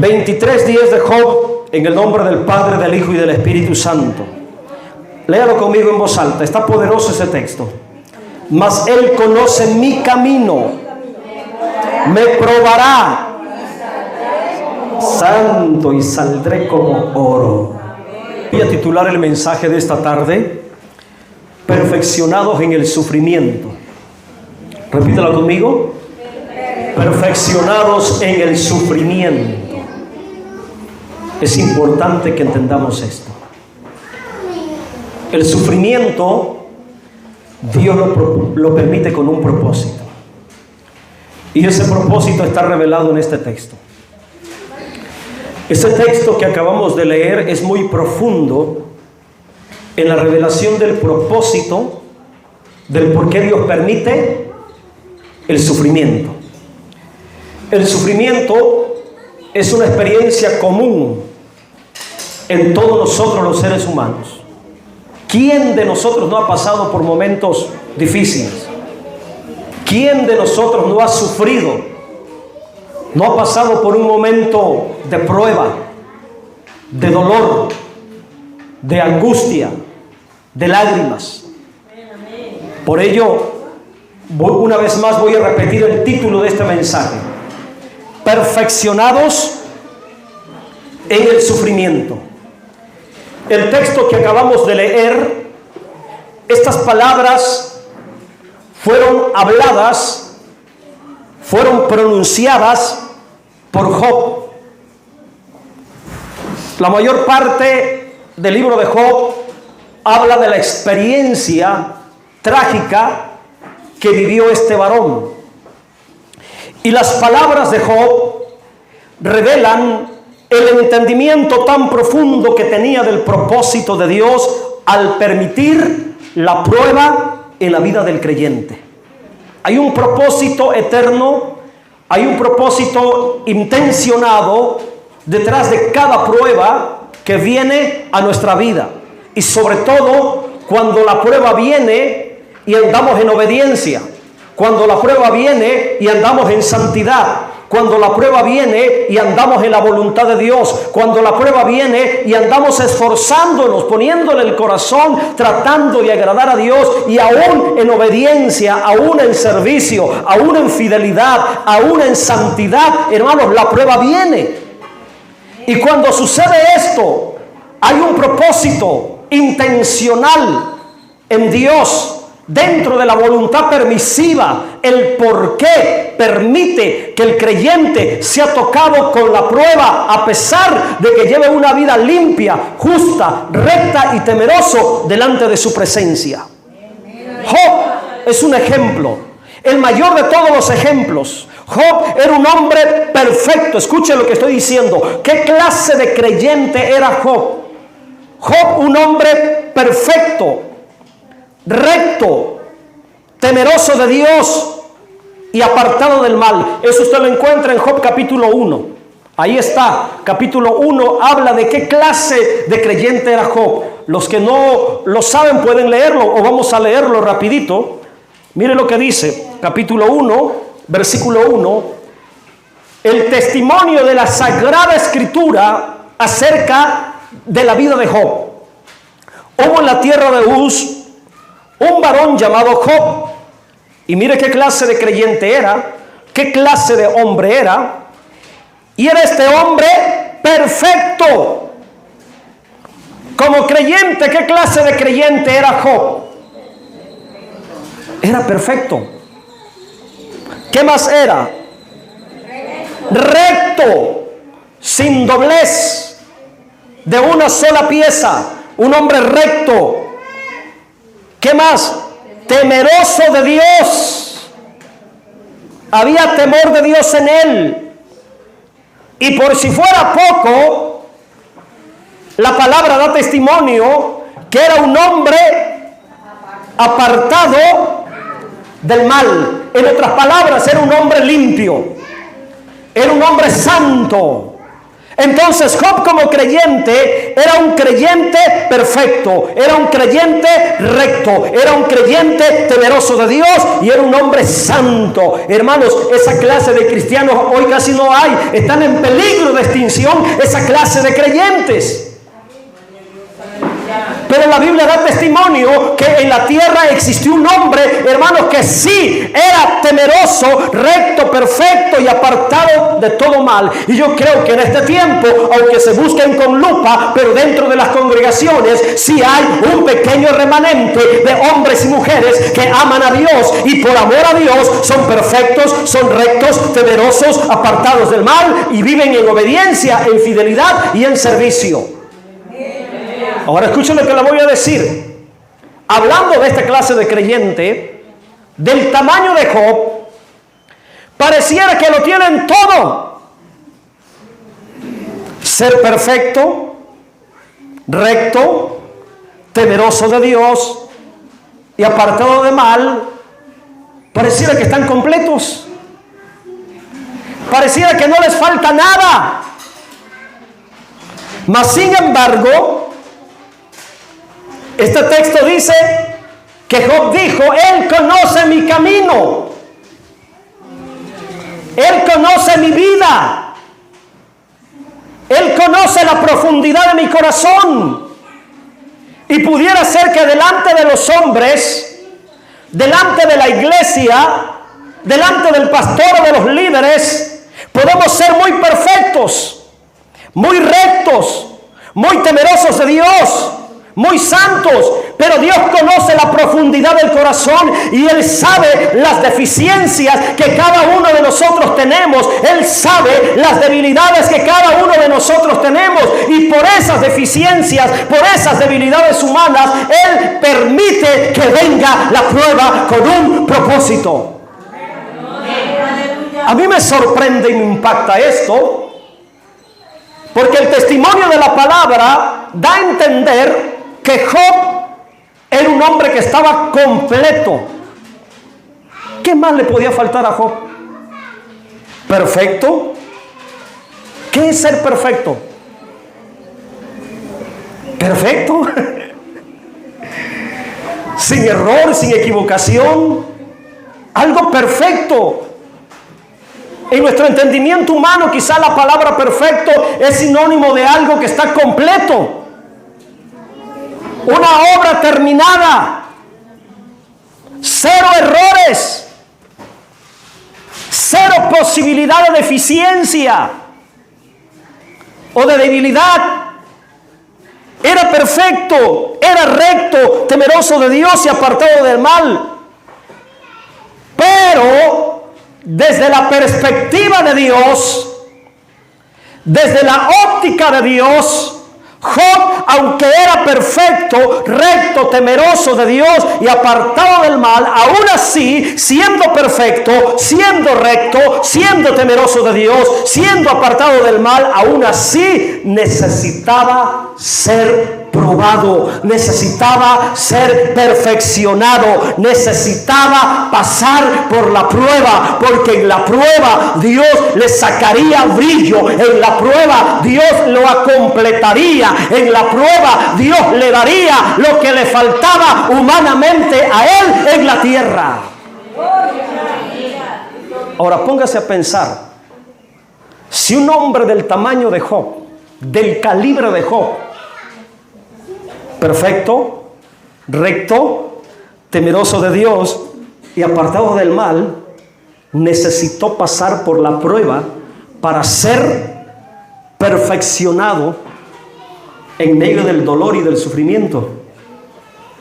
23 días de Job, en el nombre del Padre, del Hijo y del Espíritu Santo. Léalo conmigo en voz alta, está poderoso ese texto. Mas Él conoce mi camino, me probará, santo, y saldré como oro. Voy a titular el mensaje de esta tarde: perfeccionados en el sufrimiento. Repítelo conmigo: perfeccionados en el sufrimiento. Es importante que entendamos esto. El sufrimiento Dios lo permite con un propósito, y ese propósito está revelado en este texto. Este texto que acabamos de leer es muy profundo en la revelación del propósito, del por qué Dios permite el sufrimiento. El sufrimiento es una experiencia común en todos nosotros los seres humanos. ¿Quién de nosotros no ha pasado por momentos difíciles? ¿Quién de nosotros no ha sufrido? ¿No ha pasado por un momento de prueba, de dolor, de angustia, de lágrimas? Por ello, una vez más voy a repetir el título de este mensaje: perfeccionados en el sufrimiento. El texto que acabamos de leer, estas palabras fueron habladas, fueron pronunciadas por Job. La mayor parte del libro de Job habla de la experiencia trágica que vivió este varón. Y las palabras de Job revelan el entendimiento tan profundo que tenía del propósito de Dios al permitir la prueba en la vida del creyente. Hay un propósito eterno, hay un propósito intencionado detrás de cada prueba que viene a nuestra vida. Y sobre todo cuando la prueba viene y andamos en obediencia, cuando la prueba viene y andamos en santidad, cuando la prueba viene y andamos en la voluntad de Dios, cuando la prueba viene y andamos esforzándonos, poniéndole el corazón, tratando de agradar a Dios, y aún en obediencia, aún en servicio, aún en fidelidad, aún en santidad, hermanos, la prueba viene. Y cuando sucede esto, hay un propósito intencional en Dios, dentro de la voluntad permisiva, el por qué permite que el creyente sea tocado con la prueba, a pesar de que lleve una vida limpia, justa, recta y temeroso delante de su presencia. Job es un ejemplo, el mayor de todos los ejemplos. Job era un hombre perfecto. Escuche lo que estoy diciendo. ¿Qué clase de creyente era Job? Job, un hombre perfecto, recto, temeroso de Dios y apartado del mal. Eso usted lo encuentra en Job capítulo 1. Ahí está, capítulo 1 habla de qué clase de creyente era Job. Los que no lo saben pueden leerlo, o vamos a leerlo rapidito. Mire lo que dice, capítulo 1, versículo 1. El testimonio de la Sagrada Escritura acerca de la vida de Job. Hubo en la tierra de Uz un varón llamado Job, y mire qué clase de creyente era, qué clase de hombre era, y era este hombre perfecto. Como creyente, ¿qué clase de creyente era Job? Era perfecto. ¿Qué más era? Recto, sin doblez, de una sola pieza, un hombre recto. ¿Qué más? Temeroso de Dios. Había temor de Dios en él. Y por si fuera poco, la palabra da testimonio que era un hombre apartado del mal. En otras palabras, era un hombre limpio. Era un hombre santo. Entonces Job, como creyente, era un creyente perfecto, era un creyente recto, era un creyente temeroso de Dios y era un hombre santo. Hermanos, esa clase de cristianos hoy casi no hay. Están en peligro de extinción esa clase de creyentes. Pero la Biblia da testimonio que en la tierra existió un hombre, hermanos, que sí era temeroso, recto, perfecto y apartado de todo mal. Y yo creo que en este tiempo, aunque se busquen con lupa, pero dentro de las congregaciones sí hay un pequeño remanente de hombres y mujeres que aman a Dios y por amor a Dios son perfectos, son rectos, temerosos, apartados del mal y viven en obediencia, en fidelidad y en servicio. Ahora escuchen lo que le voy a decir. Hablando de esta clase de creyente, del tamaño de Job, pareciera que lo tienen todo. Ser perfecto, recto, temeroso de Dios y apartado de mal. Pareciera que están completos. Pareciera que no les falta nada. Mas sin embargo, este texto dice que Job dijo: Él conoce mi camino, Él conoce mi vida, Él conoce la profundidad de mi corazón. Y pudiera ser que delante de los hombres, delante de la iglesia, delante del pastor o de los líderes, podemos ser muy perfectos, muy rectos, muy temerosos de Dios, muy santos, pero Dios conoce la profundidad del corazón y Él sabe las deficiencias que cada uno de nosotros tenemos. Él sabe las debilidades que cada uno de nosotros tenemos y por esas deficiencias, por esas debilidades humanas, Él permite que venga la prueba con un propósito. A mí me sorprende y me impacta esto, porque el testimonio de la palabra da a entender que Job era un hombre que estaba completo. ¿Qué más le podía faltar a Job? ¿Perfecto? ¿Qué es ser perfecto? ¿Perfecto? Sin error, sin equivocación. Algo perfecto. En nuestro entendimiento humano, quizá la palabra perfecto es sinónimo de algo que está completo. Una obra terminada, cero errores, cero posibilidad de deficiencia o de debilidad. Era perfecto, era recto, temeroso de Dios y apartado del mal. Pero desde la perspectiva de Dios, desde la óptica de Dios, Job, aunque era perfecto, recto, temeroso de Dios y apartado del mal, aún así, siendo perfecto, siendo recto, siendo temeroso de Dios, siendo apartado del mal, aún así necesitaba ser probado, necesitaba ser perfeccionado, necesitaba pasar por la prueba, porque en la prueba Dios le sacaría brillo, en la prueba Dios lo completaría, en la prueba Dios le daría lo que le faltaba humanamente a él en la tierra. Ahora póngase a pensar, si un hombre del tamaño de Job, del calibre de Job, perfecto, recto, temeroso de Dios y apartado del mal, necesitó pasar por la prueba para ser perfeccionado en medio del dolor y del sufrimiento.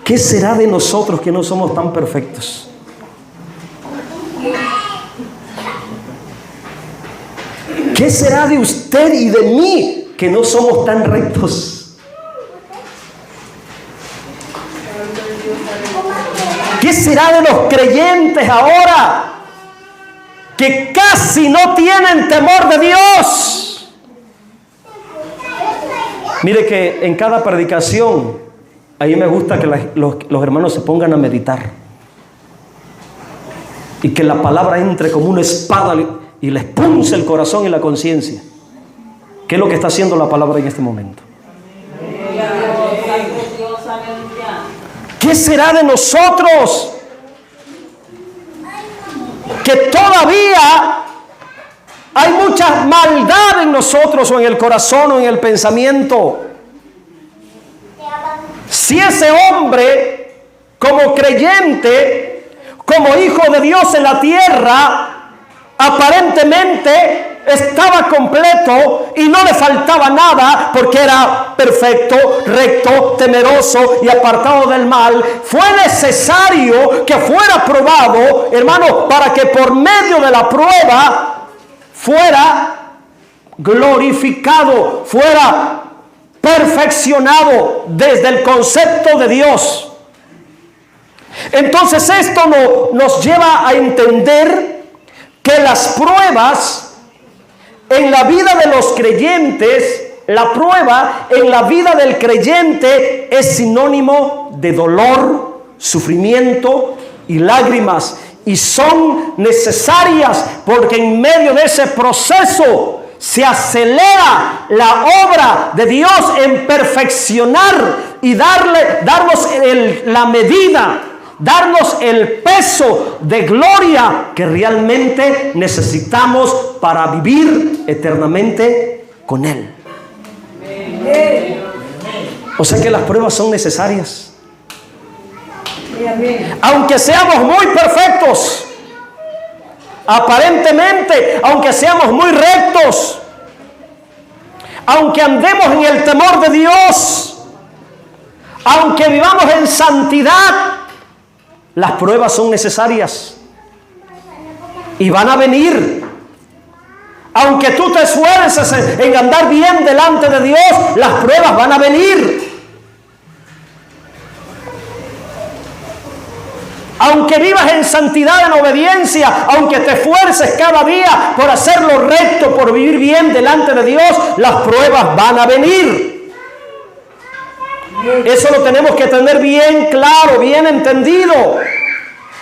¿Qué será de nosotros que no somos tan perfectos? ¿Qué será de usted y de mí que no somos tan rectos? ¿Qué será de los creyentes ahora que casi no tienen temor de Dios? Mire que en cada predicación, a mí me gusta que los hermanos se pongan a meditar y que la palabra entre como una espada y les punce el corazón y la conciencia. ¿Qué es lo que está haciendo la palabra en este momento? ¿Qué será de nosotros que todavía hay mucha maldad en nosotros o en el corazón o en el pensamiento? Si ese hombre, como creyente, como hijo de Dios en la tierra, aparentemente estaba completo y no le faltaba nada porque era perfecto, recto, temeroso y apartado del mal, fue necesario que fuera probado, hermano, para que por medio de la prueba fuera glorificado, fuera perfeccionado desde el concepto de Dios. Entonces esto nos lleva a entender que las pruebas en la vida de los creyentes, la prueba en la vida del creyente es sinónimo de dolor, sufrimiento y lágrimas. Y son necesarias porque en medio de ese proceso se acelera la obra de Dios en perfeccionar y darnos la medida, darnos el peso de gloria que realmente necesitamos para vivir eternamente con Él. O sea que las pruebas son necesarias. Aunque seamos muy perfectos, aparentemente, aunque seamos muy rectos, aunque andemos en el temor de Dios, aunque vivamos en santidad, las pruebas son necesarias y van a venir. Aunque tú te esfuerces en andar bien delante de Dios, las pruebas van a venir. Aunque vivas en santidad, en obediencia, aunque te esfuerces cada día por hacer lo recto, por vivir bien delante de Dios, las pruebas van a venir. Eso lo tenemos que tener bien claro, bien entendido.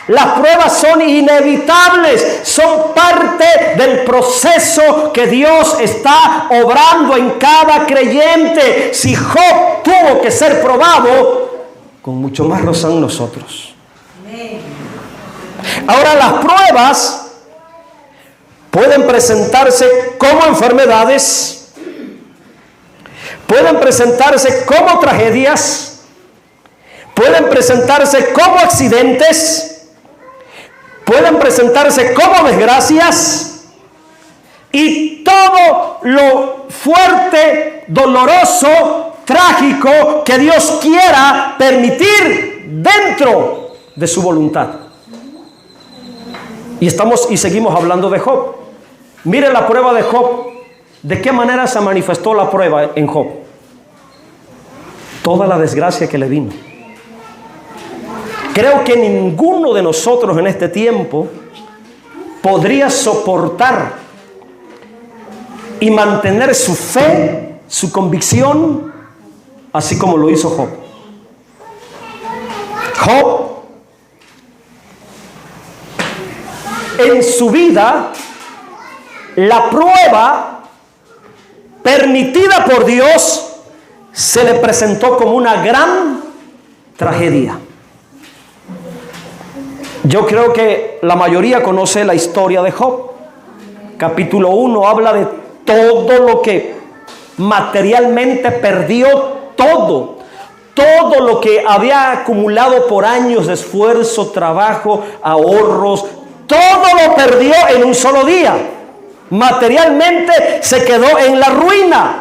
Las pruebas son inevitables, son parte del proceso que Dios está obrando en cada creyente. Si Job tuvo que ser probado, con mucho más razón nosotros. Ahora, las pruebas pueden presentarse como enfermedades, pueden presentarse como tragedias, pueden presentarse como accidentes, pueden presentarse como desgracias, y todo lo fuerte, doloroso, trágico que Dios quiera permitir dentro de su voluntad. Y seguimos hablando de Job. Mire la prueba de Job. ¿De qué manera se manifestó la prueba en Job? Toda la desgracia que le vino. Creo que ninguno de nosotros en este tiempo podría soportar y mantener su fe, su convicción, así como lo hizo Job. Job, en su vida, la prueba permitida por Dios se le presentó como una gran tragedia. Yo creo que la mayoría conoce la historia de Job. Capítulo 1 habla de todo lo que materialmente perdió, todo lo que había acumulado por años de esfuerzo, trabajo, ahorros, todo lo perdió en un solo día. Materialmente se quedó en la ruina,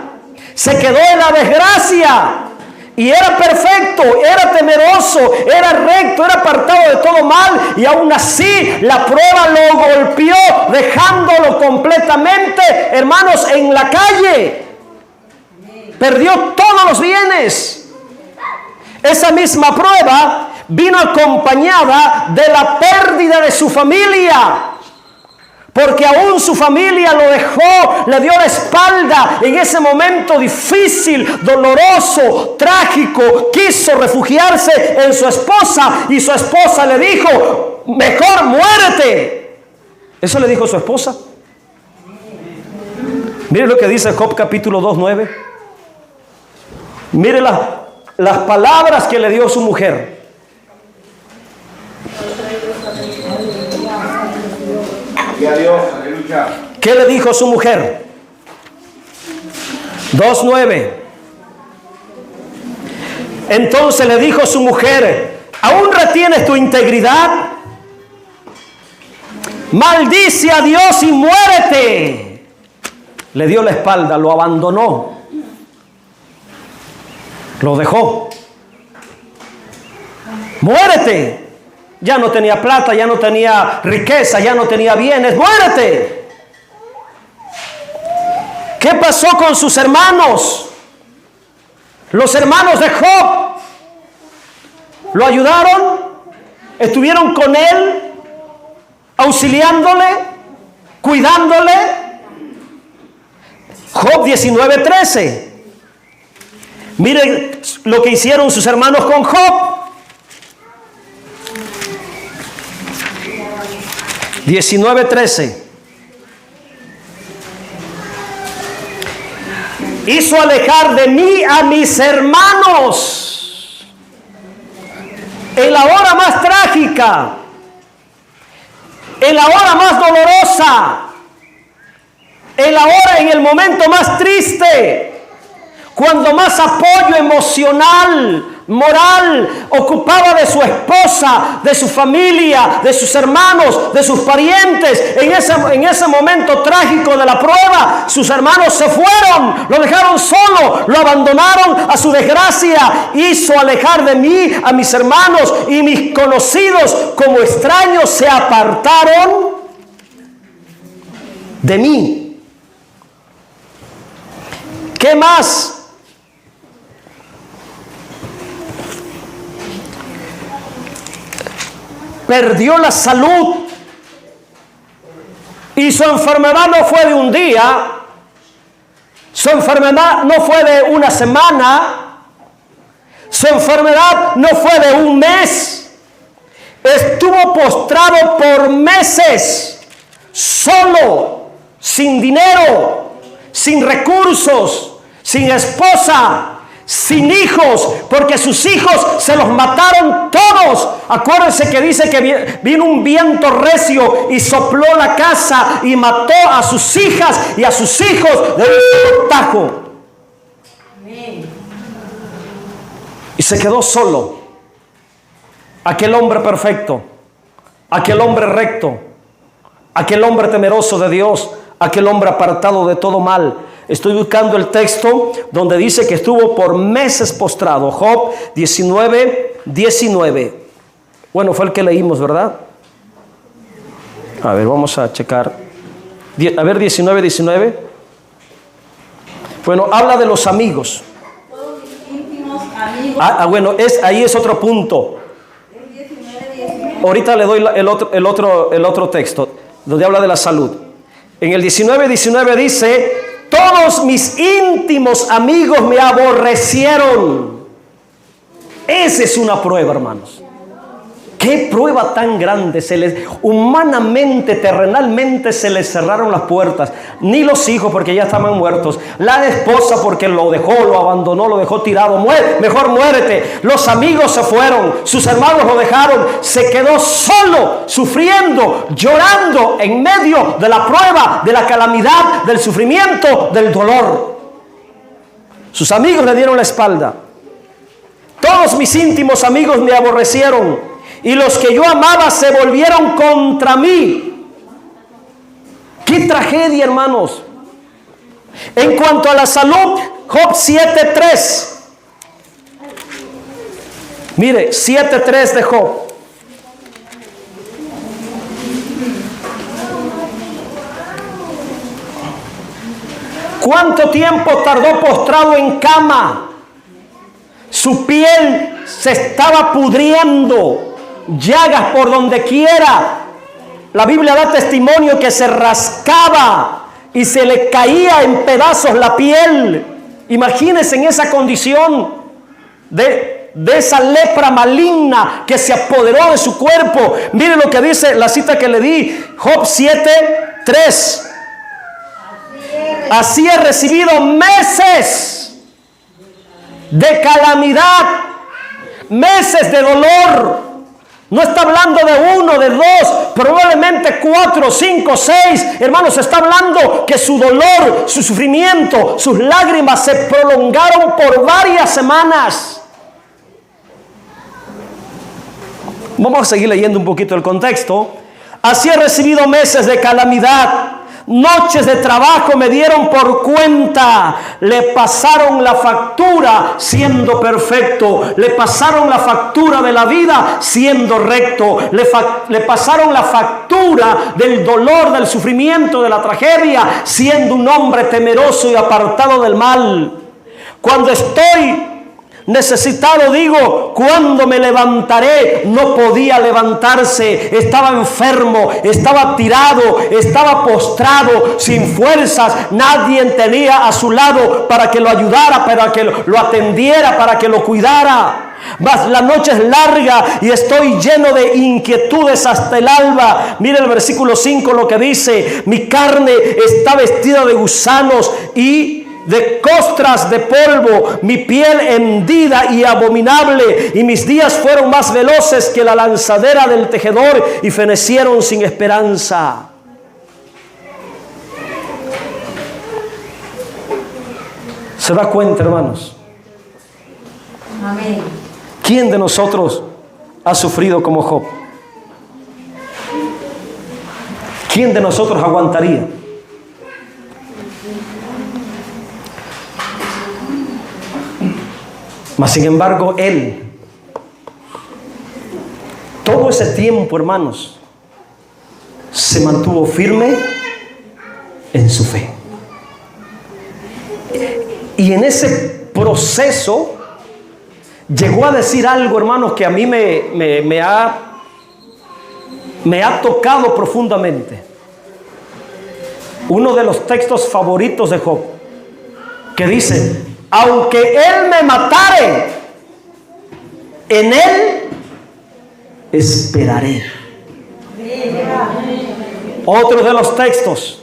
se quedó en la desgracia. Y era perfecto, era temeroso, era recto, era apartado de todo mal. Y aún así la prueba lo golpeó, dejándolo completamente, hermanos, en la calle. Perdió todos los bienes. Esa misma prueba vino acompañada de la pérdida de su familia. Porque aún su familia lo dejó, le dio la espalda en ese momento difícil, doloroso, trágico. Quiso refugiarse en su esposa y su esposa le dijo: mejor muérete. Eso le dijo su esposa. Mire lo que dice Job capítulo 2:9. Mire las palabras que le dio su mujer. ¿Qué le dijo su mujer? 2:9. Entonces le dijo su mujer: ¿aún retienes tu integridad? Maldice a Dios y muérete. Le dio la espalda, lo abandonó, lo dejó. Muérete. Ya no tenía plata, ya no tenía riqueza, ya no tenía bienes. Muérete. ¿Qué pasó con sus hermanos? Los hermanos de Job lo ayudaron, estuvieron con él, auxiliándole, cuidándole. Job 19:13. Miren lo que hicieron sus hermanos con Job. 19:13. Hizo alejar de mí a mis hermanos en la hora más trágica, en la hora más dolorosa, en el momento más triste, cuando más apoyo emocional, moral ocupaba de su esposa, de su familia, de sus hermanos, de sus parientes. En ese momento trágico de la prueba, sus hermanos se fueron, lo dejaron solo, lo abandonaron a su desgracia. Hizo alejar de mí a mis hermanos, y mis conocidos como extraños se apartaron de mí. ¿Qué más? Perdió la salud, y su enfermedad no fue de un día, su enfermedad no fue de una semana, su enfermedad no fue de un mes. Estuvo postrado por meses, solo, sin dinero, sin recursos, sin esposa, sin hijos, porque sus hijos se los mataron todos. Acuérdense que dice que vino un viento recio y sopló la casa y mató a sus hijas y a sus hijos de un tajo. Y se quedó solo. Aquel hombre perfecto, aquel hombre recto, aquel hombre temeroso de Dios, aquel hombre apartado de todo mal. Estoy buscando el texto donde dice que estuvo por meses postrado. Job 19:19. Bueno, fue el que leímos, ¿verdad? A ver, vamos a checar. A ver, 19:19. Bueno, habla de los amigos. Todos mis íntimos amigos. Bueno, ahí es otro punto. Ahorita le doy el otro texto donde habla de la salud. En el 19:19 dice: todos mis íntimos amigos me aborrecieron. Esa es una prueba, hermanos. Qué prueba tan grande. Humanamente, terrenalmente se les cerraron las puertas. Ni los hijos, porque ya estaban muertos. La esposa, porque lo dejó, lo abandonó, lo dejó tirado. Mejor muérete. Los amigos se fueron, sus hermanos lo dejaron. Se quedó solo, sufriendo, llorando en medio de la prueba, de la calamidad, del sufrimiento, del dolor. Sus amigos le dieron la espalda. Todos mis íntimos amigos me aborrecieron, y los que yo amaba se volvieron contra mí. ¡Qué tragedia, hermanos! En cuanto a la salud, Job 7:3. Mire, 7:3 de Job. ¿Cuánto tiempo tardó postrado en cama? Su piel se estaba pudriendo, llagas por donde quiera. La Biblia da testimonio que se rascaba y se le caía en pedazos la piel. Imagínense en esa condición de esa lepra maligna que se apoderó de su cuerpo. Mire lo que dice la cita que le di, Job 7:3. Así he recibido meses de calamidad, meses de dolor. No está hablando de 1, de 2, probablemente 4, 5, 6. Hermanos, está hablando que su dolor, su sufrimiento, sus lágrimas se prolongaron por varias semanas. Vamos a seguir leyendo un poquito el contexto. Así he recibido meses de calamidad. Noches de trabajo me dieron por cuenta. Le pasaron la factura siendo perfecto. Le pasaron la factura de la vida siendo recto. Le pasaron la factura del dolor, del sufrimiento, de la tragedia, siendo un hombre temeroso y apartado del mal. Cuando estoy necesitado, digo, ¿cuándo me levantaré? No podía levantarse, estaba enfermo, estaba tirado, estaba postrado, sin fuerzas. Nadie tenía a su lado para que lo ayudara, para que lo atendiera, para que lo cuidara. Mas la noche es larga y estoy lleno de inquietudes hasta el alba. Mire el versículo 5 lo que dice: mi carne está vestida de gusanos y de costras de polvo, mi piel hendida y abominable, y mis días fueron más veloces que la lanzadera del tejedor, y fenecieron sin esperanza. ¿Se da cuenta, hermanos? Amén. ¿Quién de nosotros ha sufrido como Job? ¿Quién de nosotros aguantaría? Mas sin embargo, él, todo ese tiempo, hermanos, se mantuvo firme en su fe. Y en ese proceso llegó a decir algo, hermanos, que a mí me ha tocado profundamente. Uno de los textos favoritos de Job, que dice: aunque él me matare, en él esperaré. Otro de los textos: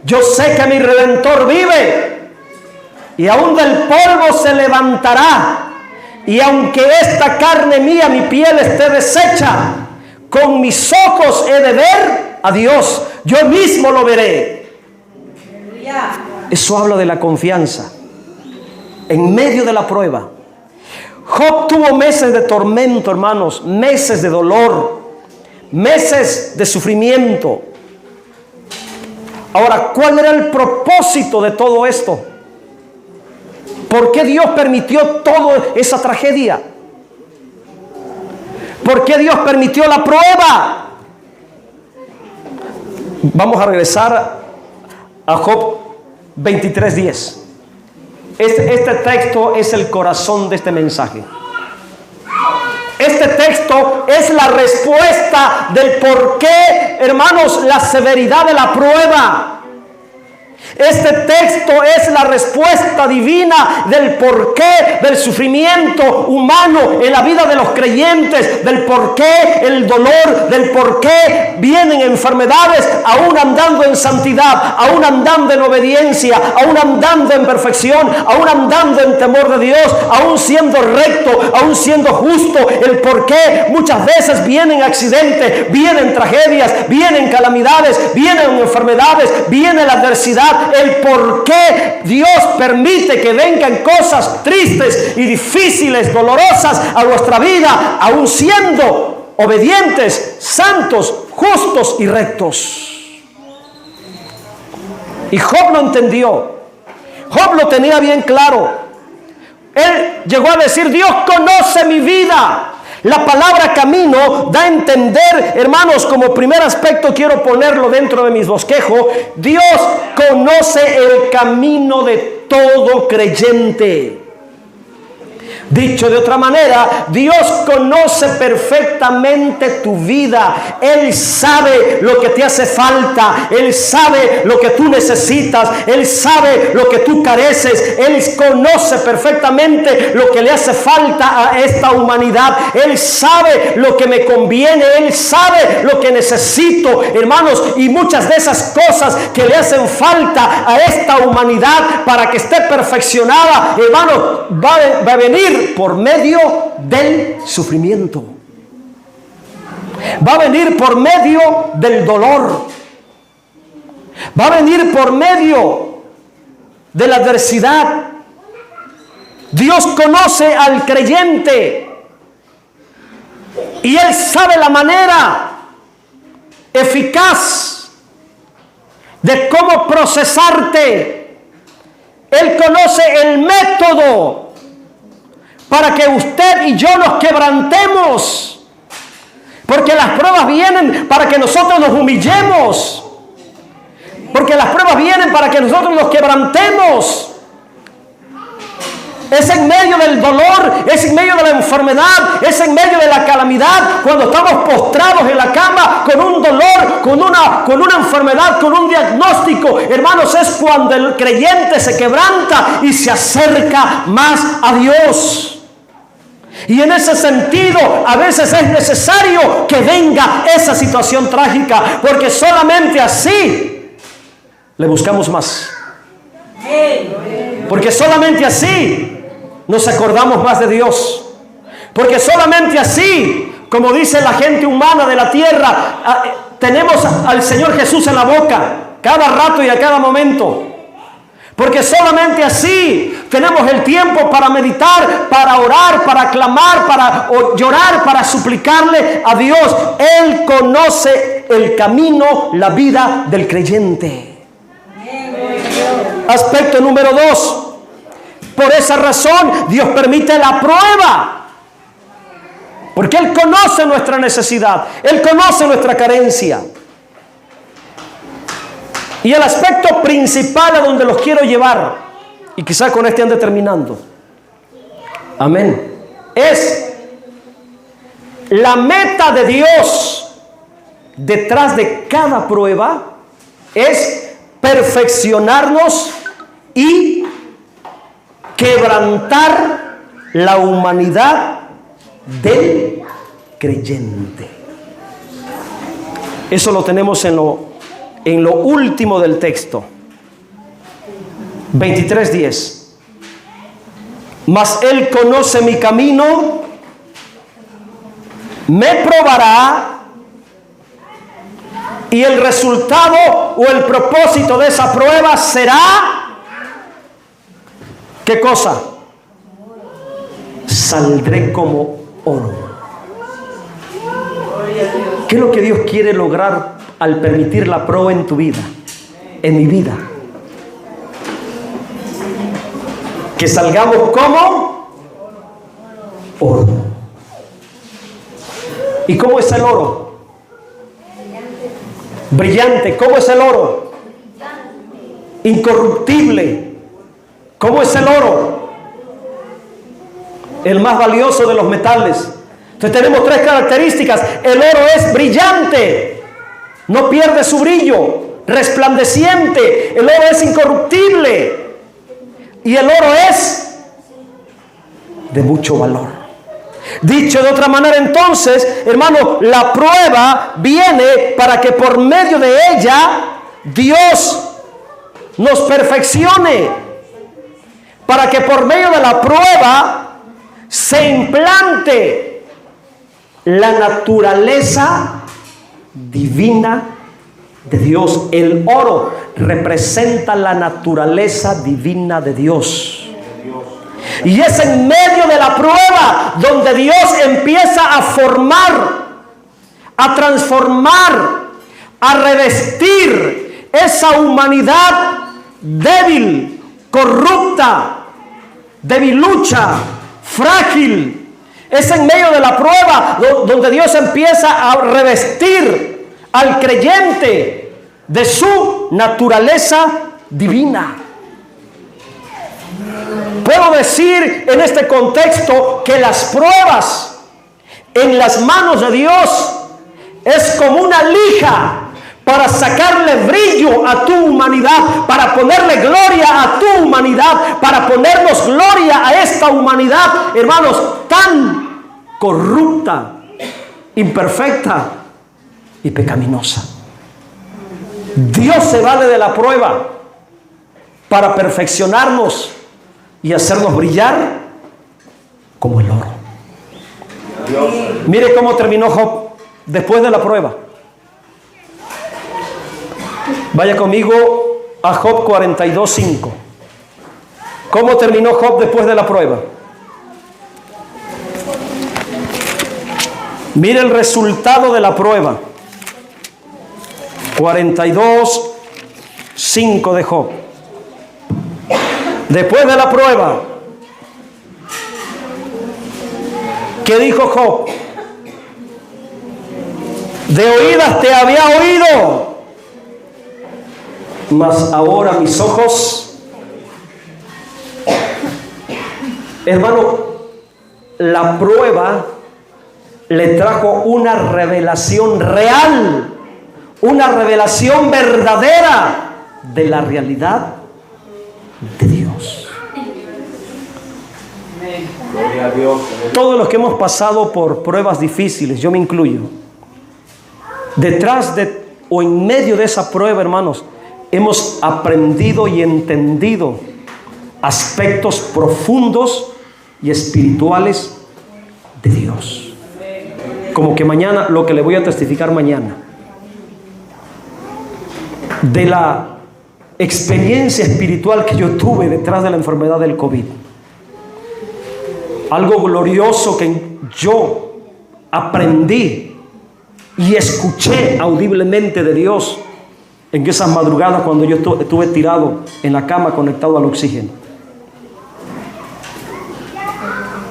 yo sé que mi Redentor vive, y aún del polvo se levantará, y aunque esta carne mía, mi piel esté deshecha, con mis ojos he de ver a Dios, yo mismo lo veré. Eso habla de la confianza en medio de la prueba. Job tuvo meses de tormento, hermanos, meses de dolor, meses de sufrimiento. Ahora, ¿cuál era el propósito de todo esto? ¿Por qué Dios permitió toda esa tragedia? ¿Por qué Dios permitió la prueba? Vamos a regresar a Job 23:10. Este texto es el corazón de este mensaje. Este texto es la respuesta del por qué, hermanos, la severidad de la prueba. Este texto es la respuesta divina del porqué del sufrimiento humano en la vida de los creyentes, del porqué el dolor, del porqué vienen enfermedades, aún andando en santidad, aún andando en obediencia, aún andando en perfección, aún andando en temor de Dios, aún siendo recto, aún siendo justo. El porqué muchas veces vienen accidentes, vienen tragedias, vienen calamidades, vienen enfermedades, viene la adversidad. El por qué Dios permite que vengan cosas tristes y difíciles, dolorosas a nuestra vida, aún siendo obedientes, santos, justos y rectos. Y Job lo entendió. Job lo tenía bien claro. Él llegó a decir: Dios conoce mi vida. La palabra camino da a entender, hermanos, como primer aspecto quiero ponerlo dentro de mis bosquejos: Dios conoce el camino de todo creyente. Dicho de otra manera, Dios conoce perfectamente tu vida. Él sabe lo que te hace falta. Él sabe lo que tú necesitas. Él sabe lo que tú careces. Él conoce perfectamente lo que le hace falta a esta humanidad. Él sabe lo que me conviene. Él sabe lo que necesito, hermanos. Y muchas de esas cosas que le hacen falta a esta humanidad para que esté perfeccionada, hermanos, va a venir por medio del sufrimiento. Va a venir por medio del dolor. Va a venir por medio de la adversidad. Dios conoce al creyente y Él sabe la manera eficaz de cómo procesarte. Él conoce el método para que usted y yo nos quebrantemos, porque las pruebas vienen para que nosotros nos humillemos, porque las pruebas vienen para que nosotros nos quebrantemos. Es en medio del dolor, es en medio de la enfermedad, es en medio de la calamidad, cuando estamos postrados en la cama con un dolor, con una enfermedad, con un diagnóstico, hermanos, es cuando el creyente se quebranta y se acerca más a Dios. Y en ese sentido, a veces es necesario que venga esa situación trágica, porque solamente así le buscamos más. Porque solamente así nos acordamos más de Dios. Porque solamente así, como dice la gente humana de la tierra, tenemos al Señor Jesús en la boca, cada rato y a cada momento. Porque solamente así tenemos el tiempo para meditar, para orar, para clamar, para llorar, para suplicarle a Dios. Él conoce el camino, la vida del creyente. Aspecto número 2. Por esa razón, Dios permite la prueba. Porque Él conoce nuestra necesidad. Él conoce nuestra carencia. Y el aspecto principal a donde los quiero llevar, y quizá con este ande terminando, amén, es la meta de Dios detrás de cada prueba es perfeccionarnos y quebrantar la humanidad del creyente. Eso lo tenemos en lo último del texto, 23:10. Mas Él conoce mi camino, me probará, y el resultado o el propósito de esa prueba será, ¿qué cosa? Saldré como oro. ¿Qué es lo que Dios quiere lograr al permitir la prueba en tu vida, en mi vida? Que salgamos como oro. ¿Y cómo es el oro? Brillante. ¿Cómo es el oro? Incorruptible. ¿Cómo es el oro? El más valioso de los metales. Entonces tenemos 3 características. El oro es brillante, no pierde su brillo, resplandeciente. El oro es incorruptible y el oro es de mucho valor. Dicho de otra manera, entonces, hermano, la prueba viene para que por medio de ella Dios nos perfeccione, para que por medio de la prueba se implante la naturaleza divina de Dios. El oro representa la naturaleza divina de Dios. Y es en medio de la prueba donde Dios empieza a formar, a transformar, a revestir esa humanidad débil, corrupta, debilucha, frágil. Es en medio de la prueba donde Dios empieza a revestir al creyente de su naturaleza divina. Puedo decir en este contexto que las pruebas en las manos de Dios es como una lija para sacarle brillo a tu humanidad, para ponerle gloria a tu humanidad, para ponernos gloria a esta humanidad, hermanos, tan corrupta, imperfecta y pecaminosa. Dios se vale de la prueba para perfeccionarnos y hacernos brillar como el oro. Mire cómo terminó Job después de la prueba. Vaya conmigo a Job 42:5. ¿Cómo terminó Job después de la prueba? Mire el resultado de la prueba. 42:5 de Job. Después de la prueba, ¿qué dijo Job? De oídas te había oído, mas ahora mis ojos. Hermano, la prueba le trajo una revelación real, una revelación verdadera de la realidad de Dios. Gloria a Dios. Todos los que hemos pasado por pruebas difíciles, yo me incluyo, detrás de o en medio de esa prueba, hermanos, hemos aprendido y entendido aspectos profundos y espirituales de Dios. Como que mañana, lo que le voy a testificar mañana, de la experiencia espiritual que yo tuve detrás de la enfermedad del COVID. Algo glorioso que yo aprendí y escuché audiblemente de Dios en esas madrugadas cuando yo estuve tirado en la cama conectado al oxígeno.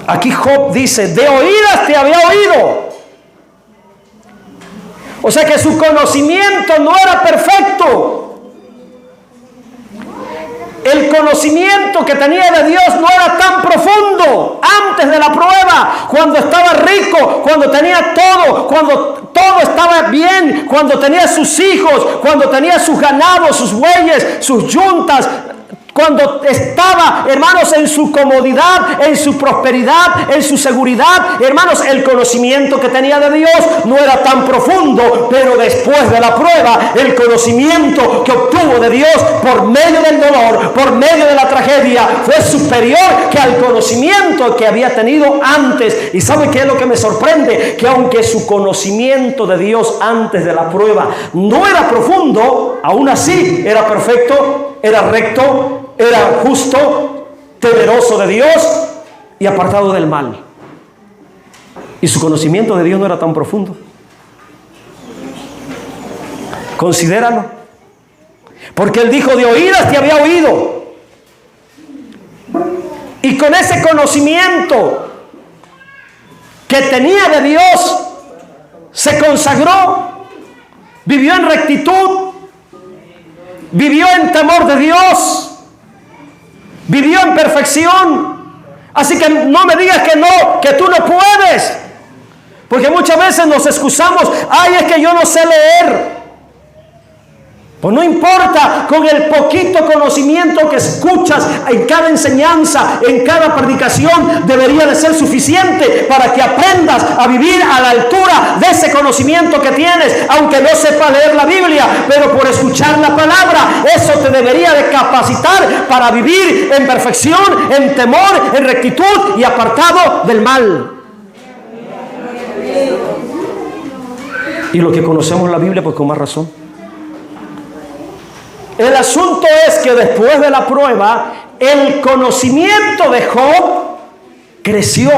Aquí Job dice, de oídas te había oído. O sea que su conocimiento no era perfecto. El conocimiento que tenía de Dios no era tan profundo antes de la prueba, cuando estaba rico, cuando tenía todo, cuando todo estaba bien, cuando tenía sus hijos, cuando tenía sus ganados, sus bueyes, sus yuntas, cuando estaba, hermanos, en su comodidad, en su prosperidad, en su seguridad. Hermanos, el conocimiento que tenía de Dios no era tan profundo, pero después de la prueba, el conocimiento que obtuvo de Dios por medio del dolor, por medio de la tragedia, fue superior que al conocimiento que había tenido antes. ¿Y sabe qué es lo que me sorprende? Que aunque su conocimiento de Dios antes de la prueba no era profundo, aún así era perfecto, era recto, era justo, temeroso de Dios y apartado del mal. Y su conocimiento de Dios no era tan profundo. Considéralo. Porque él dijo, de oídas te había oído. Y con ese conocimiento que tenía de Dios, se consagró, vivió en rectitud, vivió en temor de Dios, vivió en perfección. Así que no me digas que no, que tú no puedes. Porque muchas veces nos excusamos, ay, es que yo no sé leer. Pues no importa, con el poquito conocimiento que escuchas en cada enseñanza, en cada predicación, debería de ser suficiente para que aprendas a vivir a la altura de ese conocimiento que tienes, aunque no sepa leer la Biblia, pero por escuchar la palabra, eso te debería de capacitar para vivir en perfección, en temor, en rectitud y apartado del mal. Y lo que conocemos la Biblia, pues con más razón. El asunto es que después de la prueba, el conocimiento de Job creció,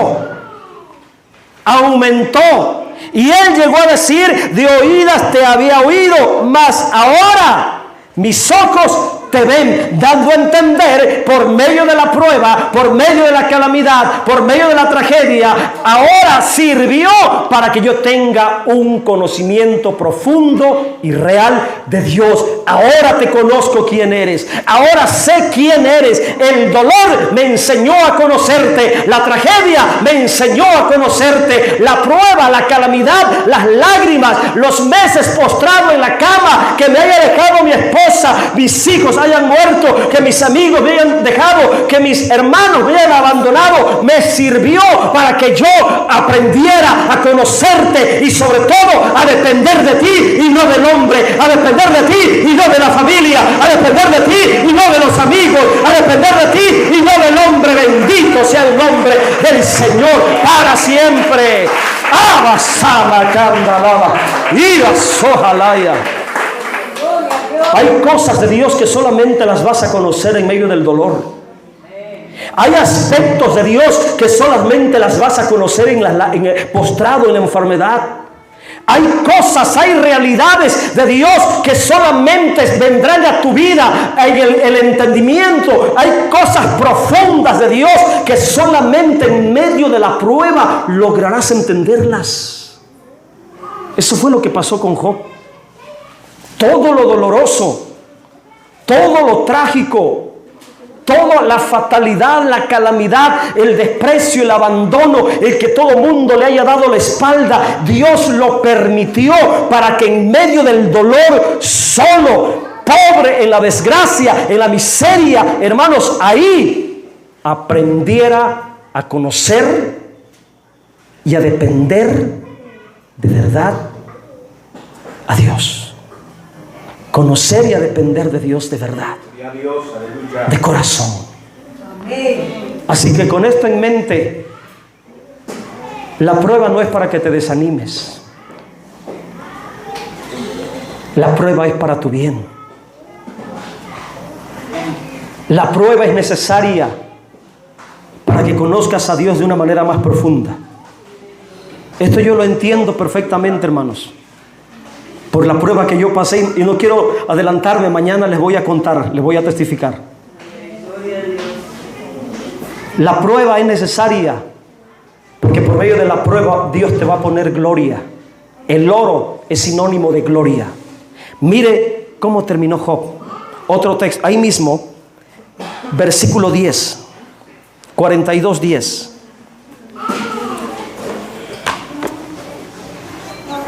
aumentó, y él llegó a decir, de oídas te había oído, mas ahora mis ojos te ven, dando a entender por medio de la prueba, por medio de la calamidad, por medio de la tragedia, ahora sirvió para que yo tenga un conocimiento profundo y real de Dios. Ahora te conozco quién eres, ahora sé quién eres. El dolor me enseñó a conocerte, la tragedia me enseñó a conocerte, la prueba, la calamidad, las lágrimas, los meses postrado en la cama, que me haya dejado mi esposa, mis hijos hayan muerto, que mis amigos me hayan dejado, que mis hermanos me hayan abandonado, me sirvió para que yo aprendiera a conocerte y sobre todo a depender de ti y no del hombre, a depender de ti y no de la familia, a depender de ti y no de los amigos, a depender de ti y no del hombre. Bendito sea el nombre del Señor para siempre. Abasama candalaba, iba sojalaya. Hay cosas de Dios que solamente las vas a conocer en medio del dolor. Hay aspectos de Dios que solamente las vas a conocer postrado en la enfermedad. Hay cosas, hay realidades de Dios que solamente vendrán a tu vida en el entendimiento. Hay cosas profundas de Dios que solamente en medio de la prueba lograrás entenderlas. Eso fue lo que pasó con Job. Todo lo doloroso, todo lo trágico, toda la fatalidad, la calamidad, el desprecio, el abandono, el que todo mundo le haya dado la espalda, Dios lo permitió para que en medio del dolor, solo, pobre, en la desgracia, en la miseria, hermanos, ahí aprendiera a conocer y a depender de verdad a Dios. Conocer y a depender de Dios de verdad, de corazón. Así que con esto en mente, la prueba no es para que te desanimes. La prueba es para tu bien. La prueba es necesaria para que conozcas a Dios de una manera más profunda. Esto yo lo entiendo perfectamente, hermanos, por la prueba que yo pasé, y no quiero adelantarme. Mañana les voy a contar, les voy a testificar. La prueba es necesaria porque por medio de la prueba Dios te va a poner gloria. El oro es sinónimo de gloria. Mire cómo terminó Job. Otro texto, ahí mismo, versículo 10, 42:10.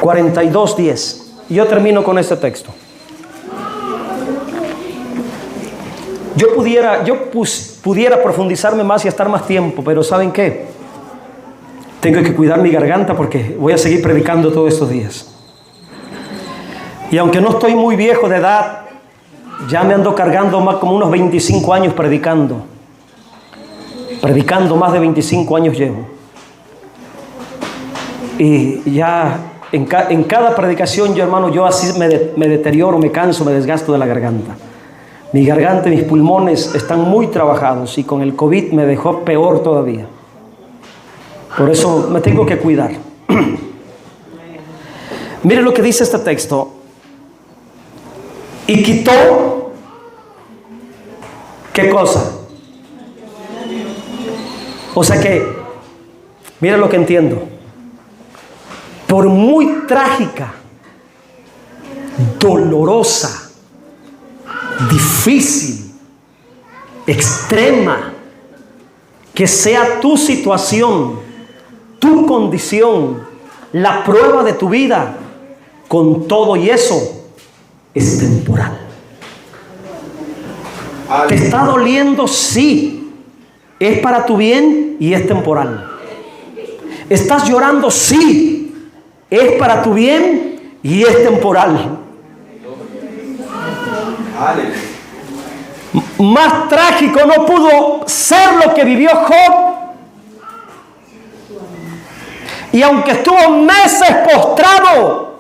42:10. Yo termino con este texto. Yo pudiera profundizarme más y estar más tiempo, pero ¿saben qué? Tengo que cuidar mi garganta porque voy a seguir predicando todos estos días. Y aunque no estoy muy viejo de edad, ya me ando cargando más como unos 25 años predicando. Predicando más de 25 años llevo. Y ya en cada predicación, yo, hermano, yo así me deterioro, me canso, me desgasto de la garganta. Mi garganta y mis pulmones están muy trabajados y con el COVID me dejó peor todavía. Por eso me tengo que cuidar. Mire lo que dice este texto. Y quitó, ¿qué cosa? O sea que, mire lo que entiendo. Por muy trágica, dolorosa, difícil, extrema que sea tu situación, tu condición, la prueba de tu vida, con todo y eso, es temporal. ¿Te está doliendo? Sí. Es para tu bien y es temporal. ¿Estás llorando? Sí. Es para tu bien y es temporal. Más trágico no pudo ser lo que vivió Job. Y aunque estuvo meses postrado,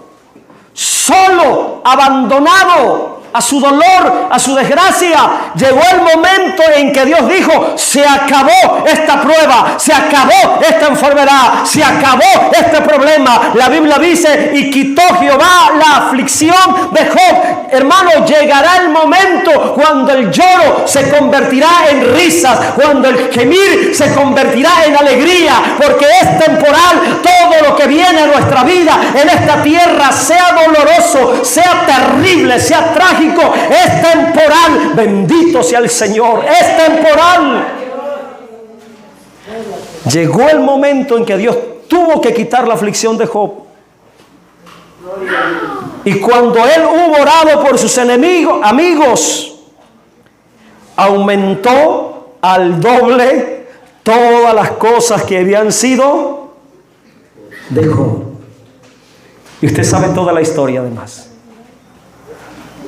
solo, abandonado, a su dolor, a su desgracia, llegó el momento en que Dios dijo: se acabó esta prueba, se acabó esta enfermedad, se acabó este problema. La Biblia dice: y quitó Jehová la aflicción de Job. Hermano, llegará el momento cuando el lloro se convertirá en risas, cuando el gemir se convertirá en alegría, porque es temporal. Todo lo que viene a nuestra vida en esta tierra, sea doloroso, sea terrible, sea trágico, es temporal. Bendito sea el Señor, es temporal. Llegó el momento en que Dios tuvo que quitar la aflicción de Job. Y cuando él hubo orado por sus amigos, aumentó al doble todas las cosas que habían sido de Job. Y usted sabe toda la historia además.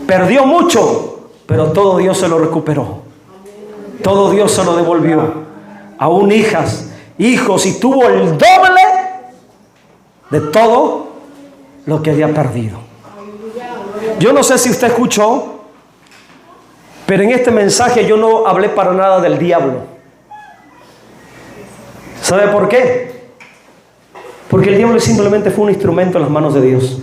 Perdió mucho, pero todo Dios se lo recuperó. Todo Dios se lo devolvió. Aún hijas, hijos, y tuvo el doble de todo lo que había perdido. Yo no sé si usted escuchó, pero en este mensaje yo no hablé para nada del diablo. ¿Sabe por qué? Porque el diablo simplemente fue un instrumento en las manos de Dios.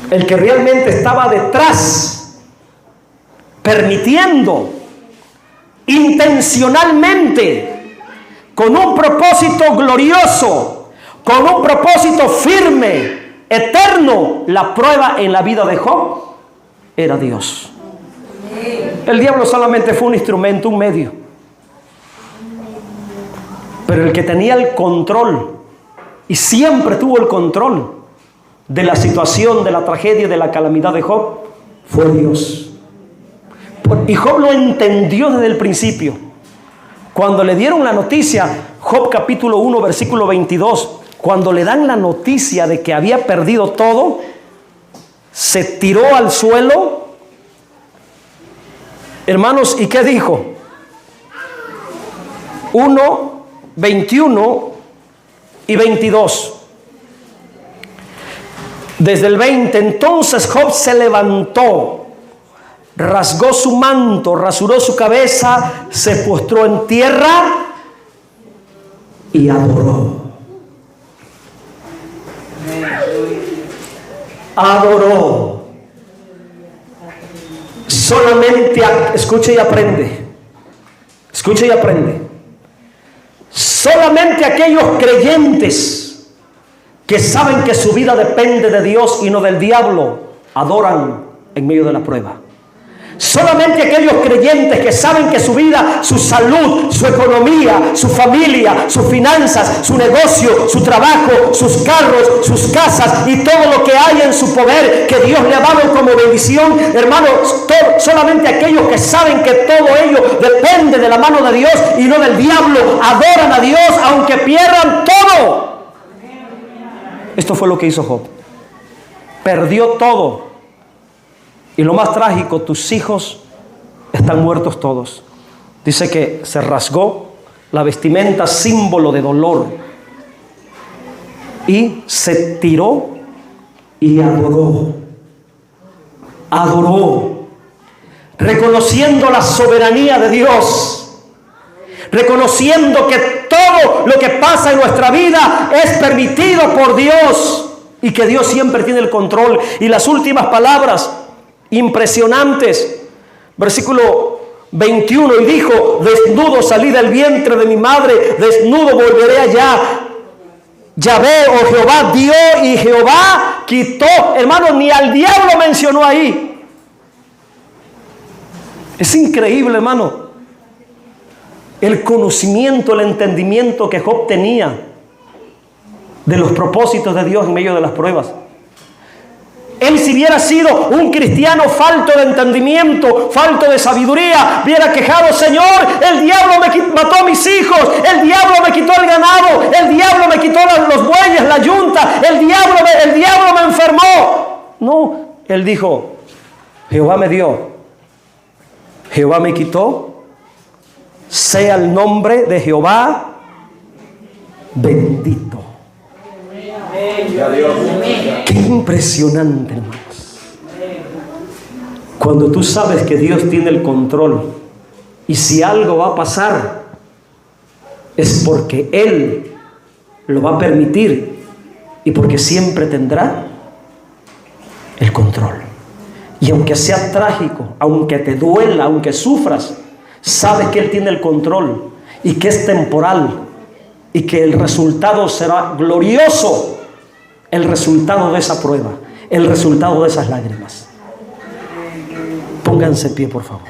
El que realmente estaba detrás, permitiendo intencionalmente, con un propósito glorioso, con un propósito firme, eterno, la prueba en la vida de Job, era Dios. El diablo solamente fue un instrumento, un medio. Pero el que tenía el control, y siempre tuvo el control de la situación, de la tragedia, de la calamidad de Job, fue Dios. Y Job lo entendió desde el principio. Cuando le dieron la noticia, Job capítulo 1, versículo 22, cuando le dan la noticia de que había perdido todo, se tiró al suelo. Hermanos, ¿y qué dijo? 1, 21 y 22. Desde el 20, entonces Job se levantó, rasgó su manto, rasuró su cabeza, se postró en tierra y adoró. Adoró. Solamente, escuche y aprende. Escuche y aprende. Solamente aquellos creyentes que saben que su vida depende de Dios y no del diablo, adoran en medio de la prueba. Solamente aquellos creyentes que saben que su vida, su salud, su economía, su familia, sus finanzas, su negocio, su trabajo, sus carros, sus casas y todo lo que hay en su poder, que Dios le ha dado como bendición, hermanos, solamente aquellos que saben que todo ello depende de la mano de Dios y no del diablo, adoran a Dios aunque pierdan todo. Esto fue lo que hizo Job. Perdió todo. Y lo más trágico, tus hijos están muertos todos. Dice que se rasgó la vestimenta, símbolo de dolor, y se tiró y adoró. Adoró, reconociendo la soberanía de Dios, reconociendo que todo lo que pasa en nuestra vida es permitido por Dios y que Dios siempre tiene el control. Y las últimas palabras impresionantes, versículo 21, y dijo: desnudo salí del vientre de mi madre, desnudo volveré allá. Yahvé, o Jehová, dio y Jehová quitó. Hermano, ni al diablo mencionó ahí. Es increíble, hermano, el conocimiento, el entendimiento que Job tenía de los propósitos de Dios en medio de las pruebas. Él, si hubiera sido un cristiano falto de entendimiento, falto de sabiduría, hubiera quejado: Señor, el diablo mató a mis hijos, el diablo me quitó el ganado, el diablo me quitó los bueyes, la yunta, el diablo me enfermó. No, él dijo: Jehová me dio, Jehová me quitó, sea el nombre de Jehová bendito. Qué impresionante, hermanos. Cuando tú sabes que Dios tiene el control y si algo va a pasar, es porque Él lo va a permitir y porque siempre tendrá el control. Y aunque sea trágico, aunque te duela, aunque sufras, sabes que Él tiene el control y que es temporal y que el resultado será glorioso. El resultado de esa prueba, el resultado de esas lágrimas. Pónganse en pie, por favor.